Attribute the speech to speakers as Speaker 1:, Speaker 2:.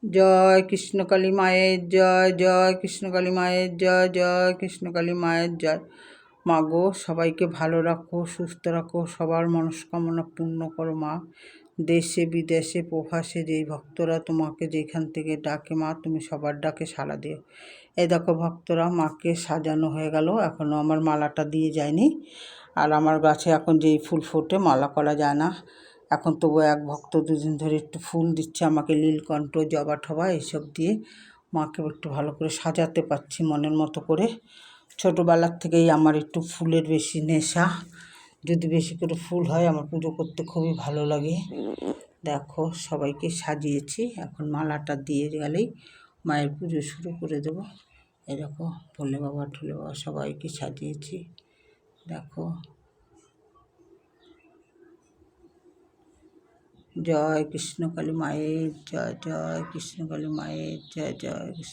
Speaker 1: জয় কৃষ্ণকালী মায়ের জয়, জয় কৃষ্ণকালী মায়ের জয়, জয় কৃষ্ণকালী মায়ের জয়। মা গো, সবাইকে ভালো রাখো, সুস্থ রাখো, সবার মনস্কামনা পূর্ণ করো মা। দেশে বিদেশে প্রবাসে যেই ভক্তরা তোমাকে যেখান থেকে ডাকে মা, তুমি সবার ডাকে সাড়া দিও। এই দেখো ভক্তরা, মাকে সাজানো হয়ে গেল, এখনও আমার মালাটা দিয়ে যায়নি। আর আমার গাছে এখন যেই ফুল ফোটে মালা করা যায় না। এখন তবু এক ভক্ত দুদিন ধরে একটু ফুল দিচ্ছে আমাকে, নীলকণ্ঠ, জবা টবা এইসব দিয়ে মাকে একটু ভালো করে সাজাতে পারছি মনের মতো করে। ছোটোবেলার থেকেই আমার একটু ফুলের বেশি নেশা। যদি বেশি করে ফুল হয় আমার পুজো করতে খুবই ভালো লাগে। দেখো সবাইকে সাজিয়েছি, এখন মালাটা দিয়ে গেলেই মায়ের পুজো শুরু করে দেবো। এরকম ভোলে বাবা ঠোলে বাবা সবাইকে সাজিয়েছি। দেখো, জয় কৃষ্ণকালী মায়ের জয়, জয় কৃষ্ণকালী মায়ের জয়, জয় কৃষ্ণ।